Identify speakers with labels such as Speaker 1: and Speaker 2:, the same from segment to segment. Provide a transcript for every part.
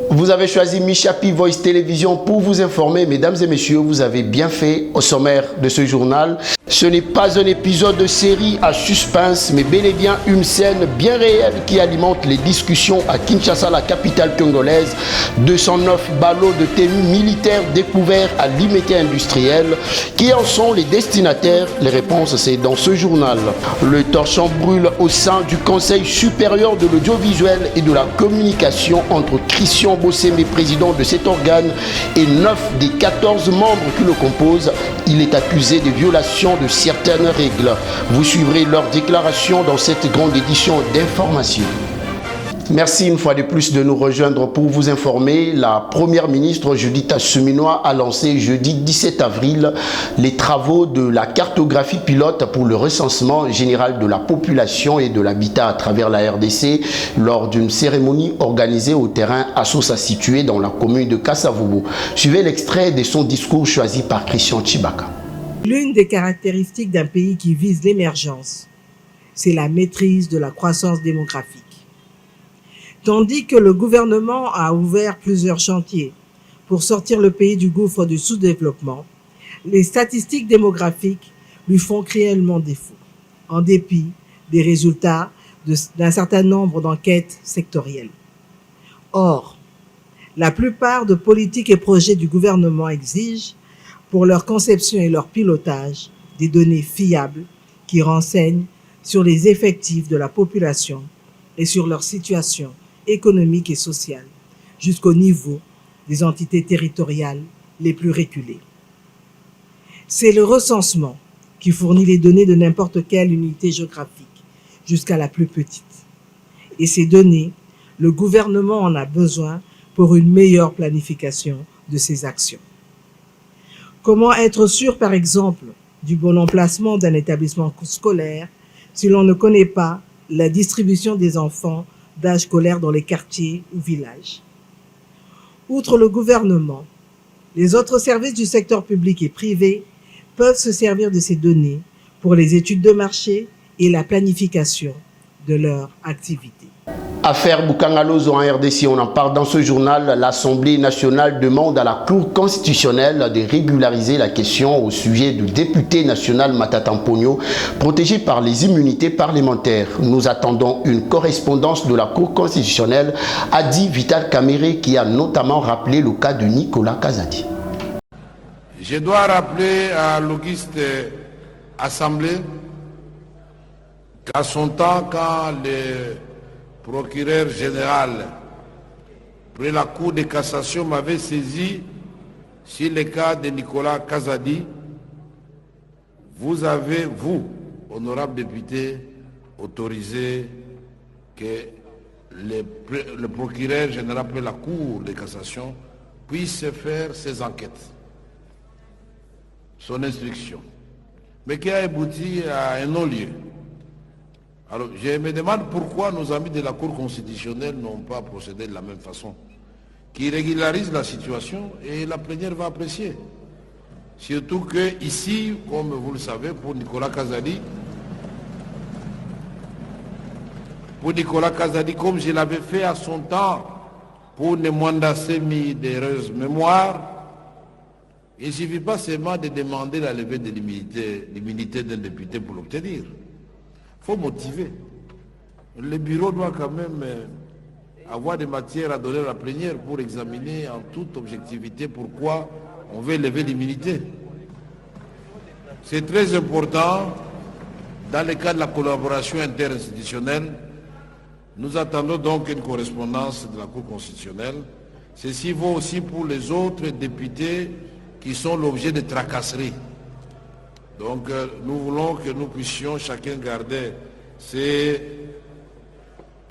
Speaker 1: Vous avez choisi Michapi Voice Télévision pour vous informer. Mesdames et messieurs, vous avez bien fait. Au sommaire de ce journal, ce n'est pas un épisode de série à suspense, mais bel et bien une scène bien réelle qui alimente les discussions à Kinshasa, la capitale congolaise. 209 ballots de tenue militaire découverts à l'immédiat industriel. Qui en sont les destinataires? Les réponses, c'est dans ce journal. Le torchon brûle au sein du Conseil supérieur de l'audiovisuel et de la communication entre Christian Bossémé, président de cet organe, et 9 des 14 membres qui le composent. Il est accusé de violation de certaines règles. Vous suivrez leurs déclarations dans cette grande édition d'information. Merci une fois de plus de nous rejoindre pour vous informer. La première ministre Judith Suminwa a lancé jeudi 17 avril les travaux de la cartographie pilote pour le recensement général de la population et de l'habitat à travers la RDC lors d'une cérémonie organisée au terrain Assosa situé dans la commune de Kasavubu. Suivez l'extrait de son discours choisi par Christian Chibaka.
Speaker 2: L'une des caractéristiques d'un pays qui vise l'émergence, c'est la maîtrise de la croissance démographique. Tandis que le gouvernement a ouvert plusieurs chantiers pour sortir le pays du gouffre du sous-développement, les statistiques démographiques lui font cruellement défaut, en dépit des résultats d'un certain nombre d'enquêtes sectorielles. Or, la plupart des politiques et projets du gouvernement exigent, pour leur conception et leur pilotage, des données fiables qui renseignent sur les effectifs de la population et sur leur situation économique et sociale, jusqu'au niveau des entités territoriales les plus reculées. C'est le recensement qui fournit les données de n'importe quelle unité géographique, jusqu'à la plus petite. Et ces données, le gouvernement en a besoin pour une meilleure planification de ses actions. Comment être sûr, par exemple, du bon emplacement d'un établissement scolaire si l'on ne connaît pas la distribution des enfants d'âge scolaire dans les quartiers ou villages? Outre le gouvernement, les autres services du secteur public et privé peuvent se servir de ces données pour les études de marché et la planification de leur activité.
Speaker 1: Affaire Boukangalozo en RDC, on en parle dans ce journal. L'Assemblée nationale demande à la Cour constitutionnelle de régulariser la question au sujet du député national Matata Mponyo, protégé par les immunités parlementaires. Nous attendons une correspondance de la Cour constitutionnelle, a dit Vital Kamere, qui a notamment rappelé le cas de Nicolas Kazadi.
Speaker 3: Je dois rappeler à l'auguste Assemblée qu'à son temps, quand le procureur général près la Cour de cassation m'avait saisi sur le cas de Nicolas Kazadi, vous avez, vous, honorable député, autorisé que le procureur général près la Cour de cassation puisse faire ses enquêtes, son instruction, mais qui a abouti à un non-lieu. Alors, je me demande pourquoi nos amis de la Cour constitutionnelle n'ont pas procédé de la même façon, qui régularise la situation et la plénière va apprécier. Surtout que ici, comme vous le savez, pour Nicolas Kazadi, comme je l'avais fait à son temps pour Nemwanda Semi d'heureuse mémoire, il ne suffit pas seulement de demander la levée de l'immunité d'un député pour l'obtenir. Il faut motiver. Le bureau doit quand même avoir des matières à donner à la plénière pour examiner en toute objectivité pourquoi on veut lever l'immunité. C'est très important dans le cas de la collaboration interinstitutionnelle. Nous attendons donc une correspondance de la Cour constitutionnelle. Ceci vaut aussi pour les autres députés qui sont l'objet de tracasseries. Donc nous voulons que nous puissions chacun garder ses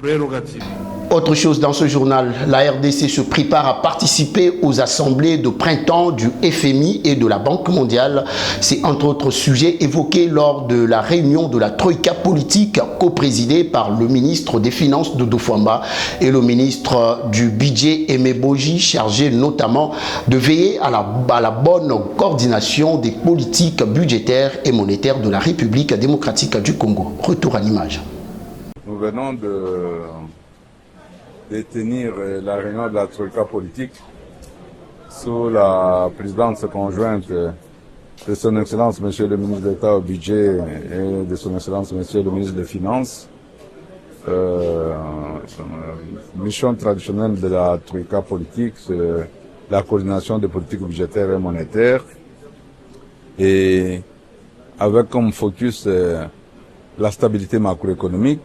Speaker 3: prérogatives.
Speaker 1: Autre chose dans ce journal, la RDC se prépare à participer aux assemblées de printemps du FMI et de la Banque mondiale. C'est entre autres sujets évoqués lors de la réunion de la Troïka politique co-présidée par le ministre des Finances Dodo Fwamba et le ministre du Budget Aimé Boji, chargé notamment de veiller à la bonne coordination des politiques budgétaires et monétaires de la République démocratique du Congo. Retour à l'image.
Speaker 4: Nous venons de tenir la réunion de la Troïka politique sous la présidence conjointe de son Excellence Monsieur le ministre d'État au budget et de son Excellence Monsieur le ministre des Finances. Mission traditionnelle de la Troïka politique, c'est la coordination des politiques budgétaires et monétaires, et avec comme focus la stabilité macroéconomique,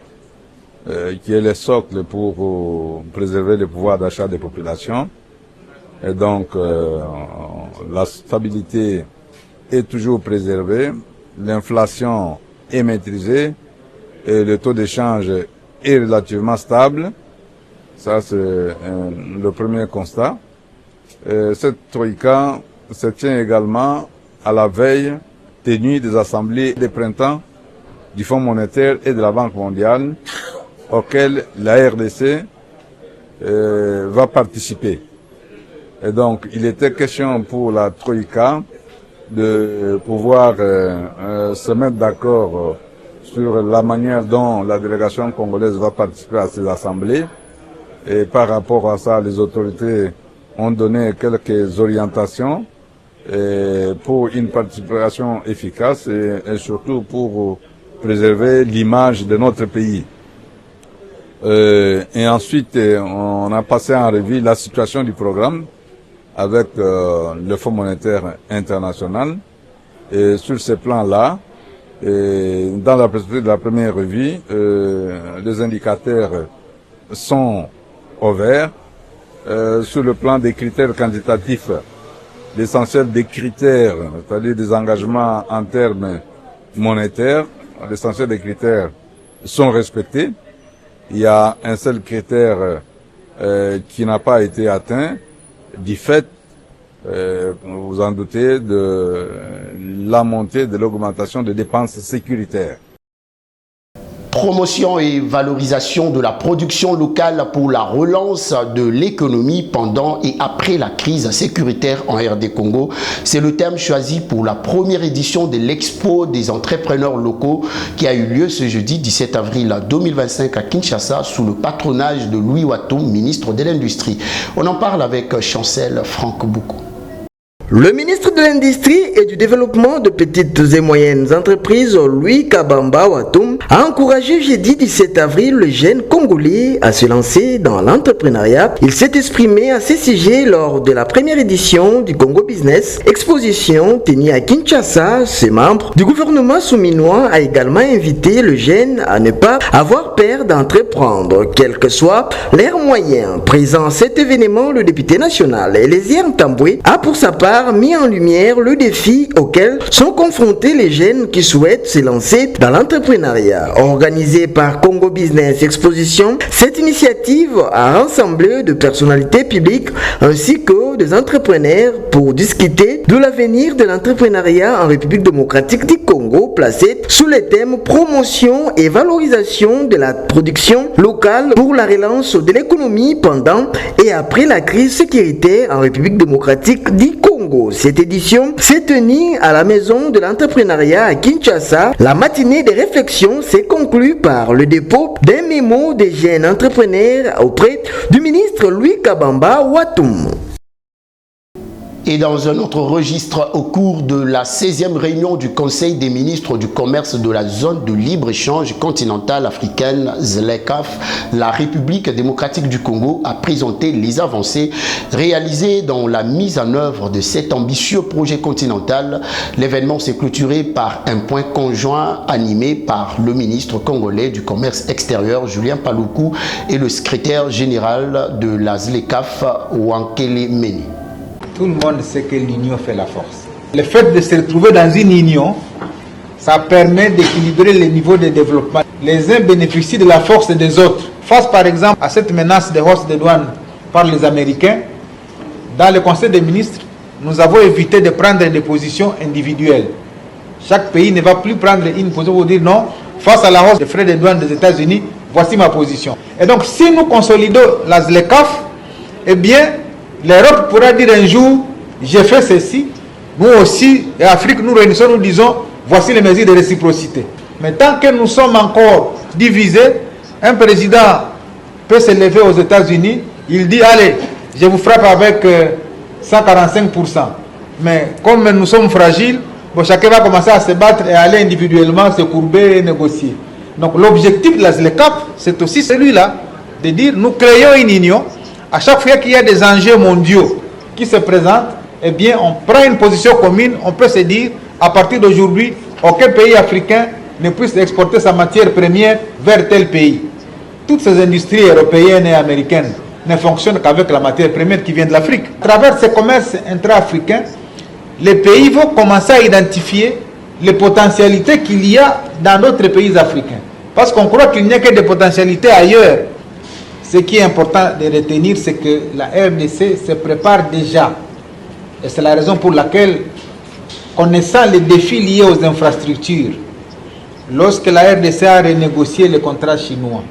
Speaker 4: qui est le socle pour préserver le pouvoir d'achat des populations. Et donc, la stabilité est toujours préservée, l'inflation est maîtrisée, et le taux d'échange est relativement stable. Ça, c'est le premier constat. Cette troïka se tient également à la veille tenue des assemblées de printemps du Fonds monétaire et de la Banque mondiale, auquel la RDC va participer. Et donc, il était question pour la Troïka de pouvoir se mettre d'accord sur la manière dont la délégation congolaise va participer à ces assemblées. Et par rapport à ça, les autorités ont donné quelques orientations pour une participation efficace et surtout pour préserver l'image de notre pays. Et ensuite, on a passé en revue la situation du programme avec le Fonds monétaire international. Et sur ce plan-là, dans la perspective de la première revue, les indicateurs sont au vert. Sur le plan des critères quantitatifs, l'essentiel des critères, c'est-à-dire des engagements en termes monétaires, l'essentiel des critères sont respectés. Il y a un seul critère qui n'a pas été atteint du fait, vous vous en doutez, de la montée de l'augmentation des dépenses sécuritaires.
Speaker 1: Promotion et valorisation de la production locale pour la relance de l'économie pendant et après la crise sécuritaire en RD Congo. C'est le thème choisi pour la première édition de l'Expo des entrepreneurs locaux qui a eu lieu ce jeudi 17 avril 2025 à Kinshasa sous le patronage de Louis Watum, ministre de l'Industrie. On en parle avec Chancel Franck Boukou.
Speaker 5: Le ministre de l'Industrie et du Développement de petites et moyennes entreprises, Louis Kabamba Watum, a encouragé jeudi 17 avril le jeune Congolais à se lancer dans l'entrepreneuriat. Il s'est exprimé à ce sujet lors de la première édition du Congo Business, exposition tenue à Kinshasa. Ce membre du gouvernement souminois a également invité le jeune à ne pas avoir peur d'entreprendre, quels que soient leurs moyens. Présent à cet événement, le député national Eliezer Ntambwe a pour sa part mis en lumière le défi auquel sont confrontés les jeunes qui souhaitent se lancer dans l'entrepreneuriat. Organisée par Congo Business Exposition, cette initiative a rassemblé de personnalités publiques ainsi que des entrepreneurs pour discuter de l'avenir de l'entrepreneuriat en République démocratique du Congo, placé sous le thème promotion et valorisation de la production locale pour la relance de l'économie pendant et après la crise sécuritaire en République démocratique du Congo. Cette édition s'est tenue à la maison de l'entrepreneuriat à Kinshasa. La matinée des réflexions s'est conclue par le dépôt d'un mémo des jeunes entrepreneurs auprès du ministre Louis Kabamba Watum.
Speaker 1: Et dans un autre registre, au cours de la 16e réunion du Conseil des ministres du commerce de la zone de libre-échange continentale africaine, ZLECAf, la République démocratique du Congo a présenté les avancées réalisées dans la mise en œuvre de cet ambitieux projet continental. L'événement s'est clôturé par un point conjoint animé par le ministre congolais du commerce extérieur, Julien Paluku, et le secrétaire général de la ZLECAf, Wankele Meni.
Speaker 6: Tout le monde sait que l'union fait la force. Le fait de se retrouver dans une union, ça permet d'équilibrer les niveaux de développement. Les uns bénéficient de la force des autres. Face par exemple à cette menace de hausse des douanes par les Américains, dans le Conseil des ministres, nous avons évité de prendre des positions individuelles. Chaque pays ne va plus prendre une position pour dire non, face à la hausse des frais de douane des États-Unis, voici ma position. Et donc si nous consolidons la ZLECAf, eh bien l'Europe pourra dire un jour, j'ai fait ceci, nous aussi, et Afrique, nous réunissons, nous disons, voici les mesures de réciprocité. Mais tant que nous sommes encore divisés, un président peut se lever aux États-Unis, il dit, allez, je vous frappe avec 145%. Mais comme nous sommes fragiles, bon, chacun va commencer à se battre et aller individuellement se courber et négocier. Donc l'objectif de la ZLECAf, c'est aussi celui-là, de dire, nous créons une union. À chaque fois qu'il y a des enjeux mondiaux qui se présentent, eh bien, on prend une position commune, on peut se dire, à partir d'aujourd'hui, aucun pays africain ne puisse exporter sa matière première vers tel pays. Toutes ces industries européennes et américaines ne fonctionnent qu'avec la matière première qui vient de l'Afrique. À travers ces commerces intra-africains, les pays vont commencer à identifier les potentialités qu'il y a dans d'autres pays africains. Parce qu'on croit qu'il n'y a que des potentialités ailleurs. Ce qui est important de retenir, c'est que la RDC se prépare déjà. Et c'est la raison pour laquelle, connaissant les défis liés aux infrastructures, lorsque la RDC a renégocié le contrat chinois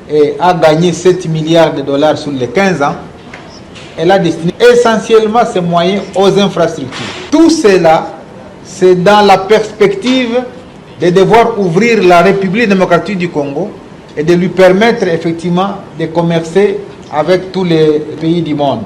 Speaker 6: et a gagné 7 milliards de dollars sur les 15 ans, elle a destiné essentiellement ses moyens aux infrastructures. Tout cela, c'est dans la perspective de devoir ouvrir la République démocratique du Congo et de lui permettre effectivement de commercer avec tous les pays du monde.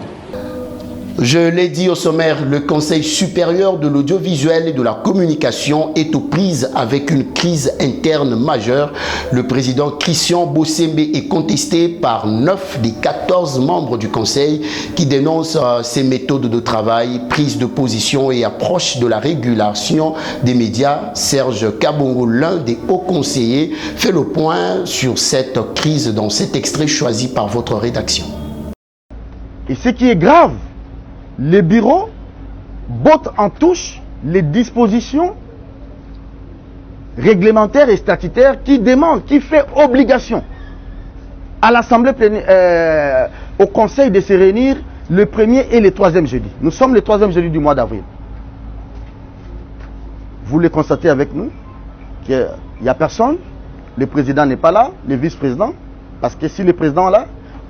Speaker 1: Je l'ai dit au sommaire, le Conseil supérieur de l'audiovisuel et de la communication est aux prises avec une crise interne majeure. Le président Christian Bossembe est contesté par 9 des 14 membres du Conseil qui dénoncent ses méthodes de travail, prise de position et approche de la régulation des médias. Serge Kabongo, l'un des hauts conseillers, fait le point sur cette crise dans cet extrait choisi par votre rédaction.
Speaker 7: Et ce qui est grave, les bureaux bottent en touche les dispositions réglementaires et statutaires qui demandent, qui fait obligation à l'Assemblée au Conseil de se réunir le 1er et le 3e jeudi. Nous sommes le 3e jeudi du mois d'avril. Vous le constatez avec nous qu'il n'y a personne, le président n'est pas là, le vice-président, parce que si le président est là,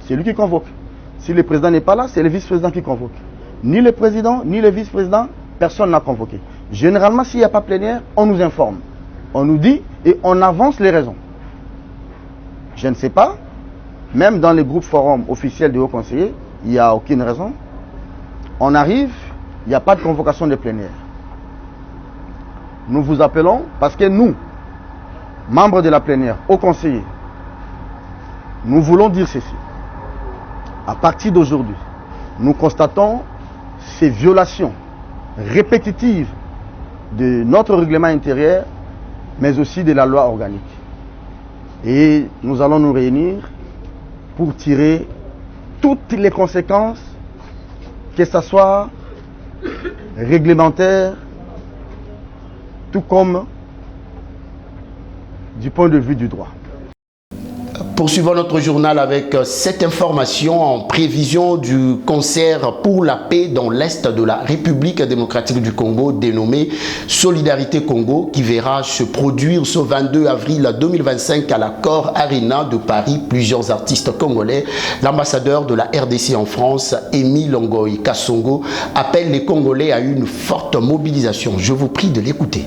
Speaker 7: c'est lui qui convoque. Si le président n'est pas là, c'est le vice-président qui convoque. Ni le président, ni le vice-président, personne n'a convoqué. Généralement, s'il n'y a pas plénière, on nous informe. On nous dit et on avance les raisons. Je ne sais pas, même dans les groupes forums officiels des hauts conseillers, il n'y a aucune raison. On arrive, il n'y a pas de convocation de plénière. Nous vous appelons parce que nous, membres de la plénière, hauts conseillers, nous voulons dire ceci. À partir d'aujourd'hui, nous constatons ces violations répétitives de notre règlement intérieur, mais aussi de la loi organique. Et nous allons nous réunir pour tirer toutes les conséquences, que ce soit réglementaire, tout comme du point de vue du droit.
Speaker 1: Poursuivons notre journal avec cette information en prévision du concert pour la paix dans l'Est de la République démocratique du Congo dénommé Solidarité Congo qui verra se produire ce 22 avril 2025 à la Cor Arena de Paris. Plusieurs artistes congolais, l'ambassadeur de la RDC en France, Émile Longoy Kassongo, appelle les Congolais à une forte mobilisation. Je vous prie de l'écouter.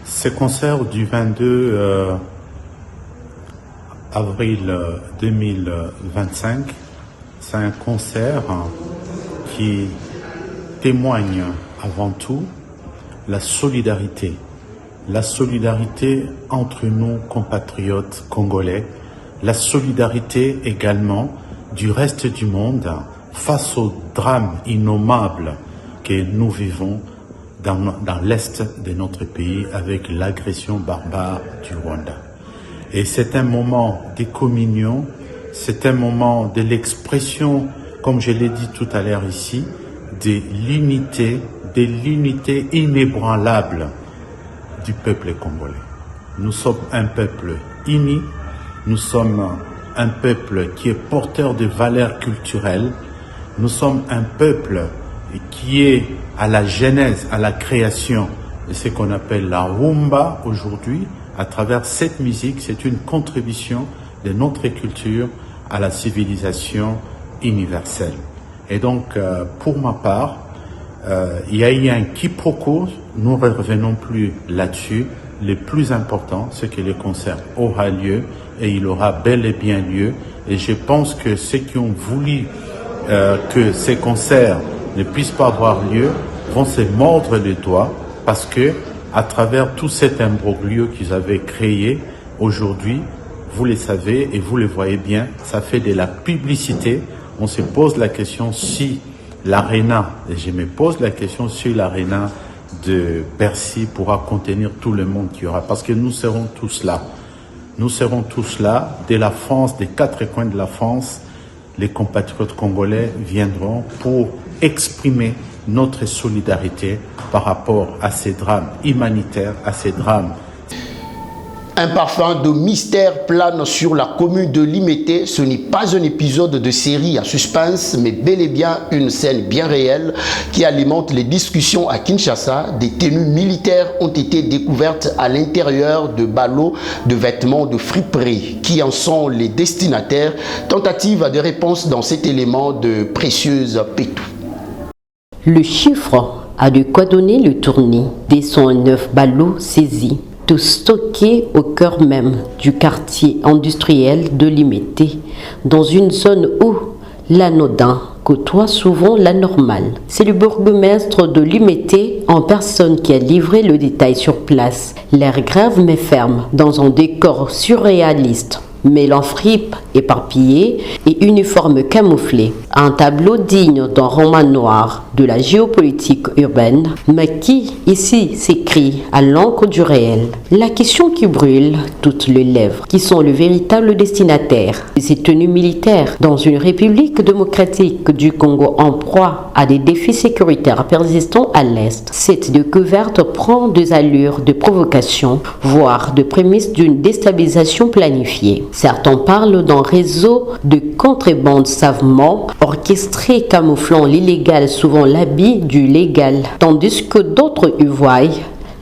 Speaker 8: Ce concert du 22 avril 2025, c'est un concert qui témoigne avant tout la solidarité entre nos compatriotes congolais, la solidarité également du reste du monde face au drame innommable que nous vivons dans l'est de notre pays avec l'agression barbare du Rwanda. Et c'est un moment de communion, c'est un moment de l'expression, comme je l'ai dit tout à l'heure ici, de l'unité inébranlable du peuple congolais. Nous sommes un peuple uni, Nous sommes un peuple qui est porteur de valeurs culturelles. Nous sommes un peuple qui est à la genèse, à la création de ce qu'on appelle la rumba aujourd'hui. À travers cette musique, c'est une contribution de notre culture à la civilisation universelle. Et donc, pour ma part, il y a eu un quiproquo, nous ne revenons plus là-dessus. Le plus important, c'est que le concert aura lieu et il aura bel et bien lieu. Et je pense que ceux qui ont voulu que ces concerts ne puissent pas avoir lieu vont se mordre les doigts parce que, à travers tout cet imbroglio qu'ils avaient créé, aujourd'hui, vous le savez et vous le voyez bien, ça fait de la publicité. On se pose la question si l'aréna, et je me pose la question si l'aréna de Bercy pourra contenir tout le monde qu'il y aura, parce que nous serons tous là. Nous serons tous là, de la France, des quatre coins de la France, les compatriotes congolais viendront pour exprimer notre solidarité par rapport à ces drames humanitaires, à ces drames.
Speaker 1: Un parfum de mystère plane sur la commune de Limete. Ce n'est pas un épisode de série à suspense, mais bel et bien une scène bien réelle qui alimente les discussions à Kinshasa. Des tenues militaires ont été découvertes à l'intérieur de ballots de vêtements de friperie. Qui en sont les destinataires? Tentative de réponse dans cet élément de précieuse pétou.
Speaker 9: Le chiffre a de quoi donner le tournis. Des 109 ballots saisis, tous stockés au cœur même du quartier industriel de Limete, dans une zone où l'anodin côtoie souvent la normale. C'est le bourgmestre de Limete en personne qui a livré le détail sur place. L'air grave mais ferme, dans un décor surréaliste, mêlant fripes éparpillées et uniformes camouflés. Un tableau digne d'un roman noir de la géopolitique urbaine, mais qui, ici, s'écrit à l'encre du réel. La question qui brûle toutes les lèvres, qui sont le véritable destinataire de ces tenues militaires dans une république démocratique du Congo en proie à des défis sécuritaires persistants à l'Est. Cette découverte prend des allures de provocation, voire de prémices d'une déstabilisation planifiée. Certains parlent d'un réseau de contrebande savamment orchestré camouflant l'illégal souvent l'habit du légal, tandis que d'autres y voient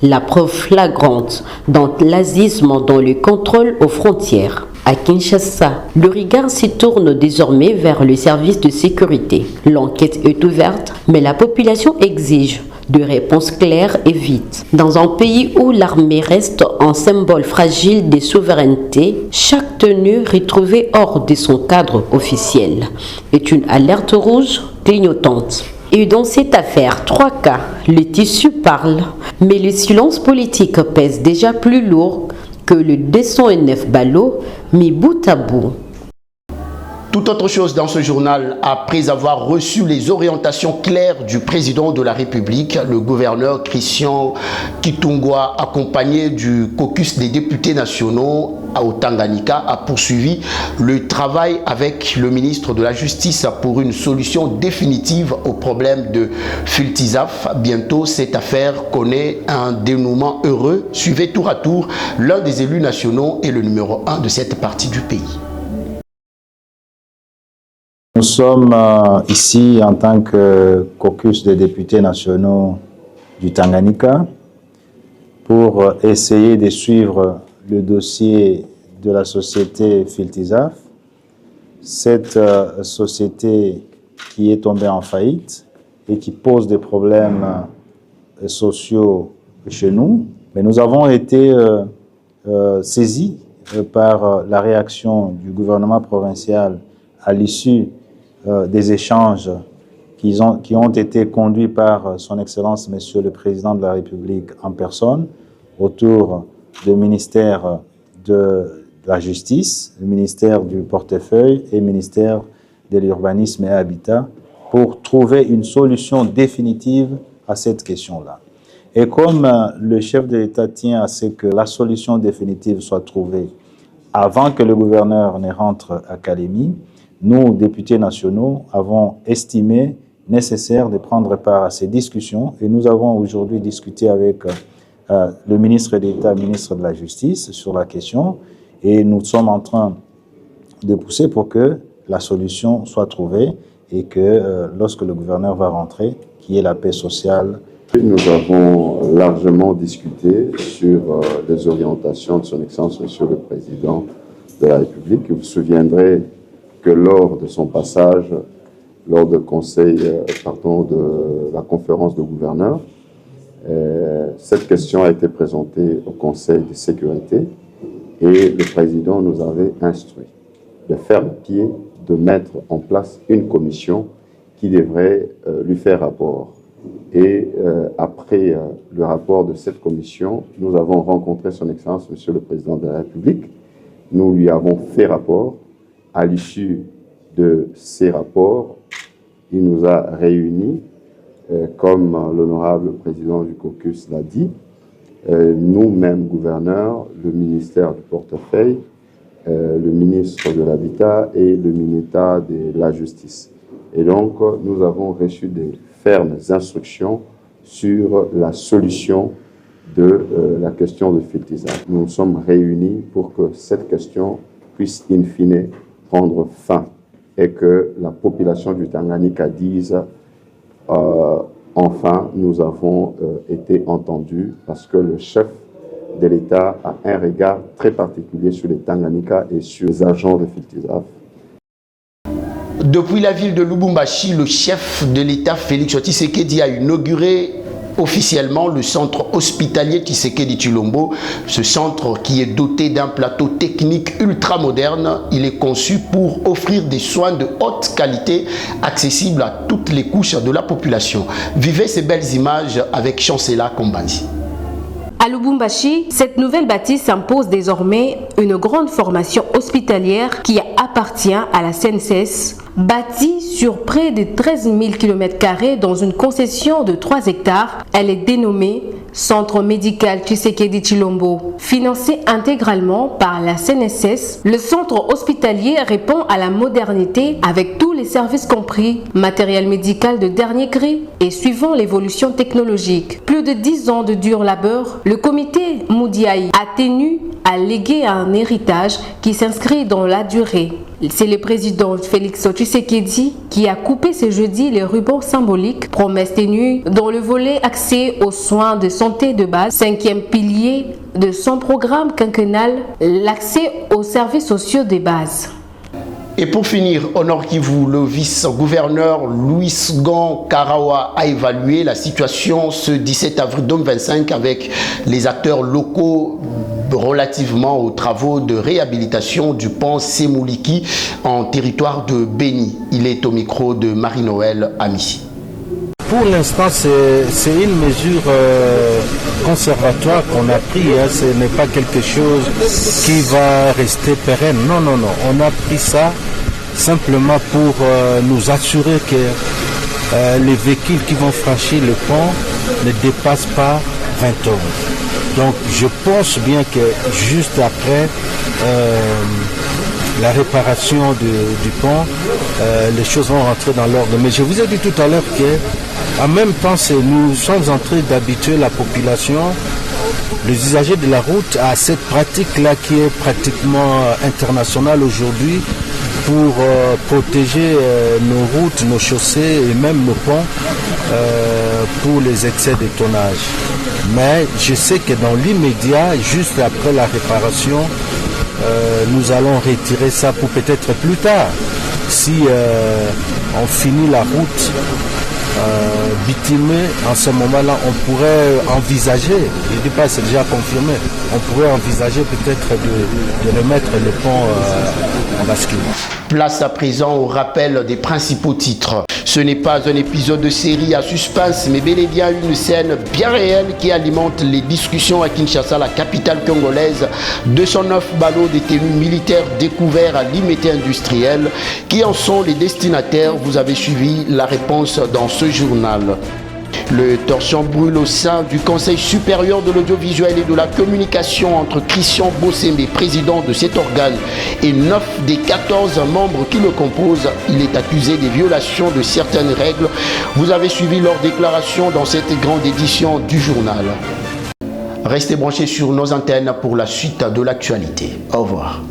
Speaker 9: la preuve flagrante dans l'azisme dans le contrôle aux frontières. À Kinshasa, le regard s'y tourne désormais vers le service de sécurité. L'enquête est ouverte, mais la population exige de réponses claires et vite. Dans un pays où l'armée reste un symbole fragile des souverainetés, chaque tenue retrouvée hors de son cadre officiel est une alerte rouge clignotante. Et dans cette affaire, 3 cas, le tissu parle, mais le silence politique pèse déjà plus lourd que le 209 ballots mis bout à bout.
Speaker 1: Tout autre chose dans ce journal, après avoir reçu les orientations claires du président de la République, le gouverneur Christian Kitungwa, accompagné du caucus des députés nationaux au Tanganyika, a poursuivi le travail avec le ministre de la Justice pour une solution définitive au problème de Fultizaf. Bientôt, cette affaire connaît un dénouement heureux. Suivez tour à tour l'un des élus nationaux et le numéro 1 de cette partie du pays.
Speaker 10: Nous sommes ici en tant que caucus des députés nationaux du Tanganyika pour essayer de suivre le dossier de la société Fultizaf, cette société qui est tombée en faillite et qui pose des problèmes sociaux chez nous. Mais nous avons été saisis par la réaction du gouvernement provincial à l'issue des échanges qui ont été conduits par son Excellence Monsieur le Président de la République en personne autour du ministère de la Justice, le ministère du Portefeuille et le ministère de l'Urbanisme et Habitat pour trouver une solution définitive à cette question-là. Et comme le chef de l'État tient à ce que la solution définitive soit trouvée avant que le gouverneur ne rentre à Kalemi, nous, députés nationaux, avons estimé nécessaire de prendre part à ces discussions et nous avons aujourd'hui discuté avec le ministre d'État, ministre de la Justice sur la question Et nous sommes en train de pousser pour que la solution soit trouvée et que lorsque le gouverneur va rentrer, qu'il y ait la paix sociale.
Speaker 11: Nous avons largement discuté sur les orientations de son Excellence, Monsieur le Président de la République. Vous vous souviendrez que lors de son passage, lors du conseil, de la conférence de gouverneurs, cette question a été présentée au Conseil de sécurité et le Président nous avait instruit de faire le pied, de mettre en place une commission qui devrait lui faire rapport. Et après le rapport de cette commission, nous avons rencontré son Excellence, Monsieur le Président de la République. Nous lui avons fait rapport. À l'issue de ces rapports, il nous a réunis, comme l'honorable président du caucus l'a dit, nous-mêmes gouverneurs, le ministère du portefeuille, le ministre de l'Habitat et le ministère de la Justice. Et donc, nous avons reçu des fermes instructions sur la solution de la question de Filtiza. Nous nous sommes réunis pour que cette question puisse in fine prendre fin et que la population du Tanganyika dise enfin nous avons été entendus parce que le chef de l'État a un regard très particulier sur les Tanganyika et sur les agents de Filtiza.
Speaker 1: Depuis la ville de Lubumbashi, le chef de l'État Félix Tshisekedi a inauguré officiellement le centre hospitalier Tshisekedi Tshilombo. Ce centre qui est doté d'un plateau technique ultra moderne, il est conçu pour offrir des soins de haute qualité accessibles à toutes les couches de la population. Vivez ces belles images avec Chancela Kombanzi.
Speaker 12: À Lubumbashi, cette nouvelle bâtisse impose désormais une grande formation hospitalière qui appartient à la CNSS, bâtie sur près de 13 000 km² dans une concession de 3 hectares. Elle est dénommée Centre médical Tshisekedi Tshilombo. Financé intégralement par la CNSS, le centre hospitalier répond à la modernité avec tous les services compris, matériel médical de dernier cri et suivant l'évolution technologique. Plus de 10 ans de dur labeur, le comité Moudiaï a tenu à léguer un héritage qui s'inscrit dans la durée. C'est le président Félix Tshisekedi qui a coupé ce jeudi les rubans symboliques, promesse tenue dans le volet accès aux soins de santé de base, 5e pilier de son programme quinquennal, l'accès aux services sociaux de base.
Speaker 1: Et pour finir, au Nord Kivu, le vice-gouverneur Louis Gon Karawa a évalué la situation ce 17 avril 2025 avec les acteurs locaux relativement aux travaux de réhabilitation du pont Semouliki en territoire de Béni. Il est au micro de Marie-Noël Amissi.
Speaker 13: Pour l'instant, c'est une mesure conservatoire qu'on a prise. Ce n'est pas quelque chose qui va rester pérenne. Non. On a pris ça simplement pour nous assurer que les véhicules qui vont franchir le pont ne dépassent pas 20 tonnes. Donc je pense bien que juste après la réparation du pont, les choses vont rentrer dans l'ordre. Mais je vous ai dit tout à l'heure qu'en même temps, nous sommes en train d'habituer la population, les usagers de la route, à cette pratique-là qui est pratiquement internationale aujourd'hui pour protéger nos routes, nos chaussées et même nos ponts pour les excès de tonnage. Mais je sais que dans l'immédiat, juste après la réparation, nous allons retirer ça pour peut-être plus tard. Si on finit la route bitumée, en ce moment-là, on pourrait envisager, je ne dis pas c'est déjà confirmé, on pourrait envisager peut-être de remettre le pont en basculement.
Speaker 1: Place à présent au rappel des principaux titres. Ce n'est pas un épisode de série à suspense, mais bel et bien une scène bien réelle qui alimente les discussions à Kinshasa, la capitale congolaise. 209 ballots détenus militaires découverts à Limité industriel. Qui en sont les destinataires? Vous avez suivi la réponse dans ce journal. Le torchon brûle au sein du Conseil supérieur de l'audiovisuel et de la communication entre Christian Bossembe, président de cet organe, et 9 des 14 membres qui le composent. Il est accusé des violations de certaines règles. Vous avez suivi leurs déclarations dans cette grande édition du journal. Restez branchés sur nos antennes pour la suite de l'actualité. Au revoir.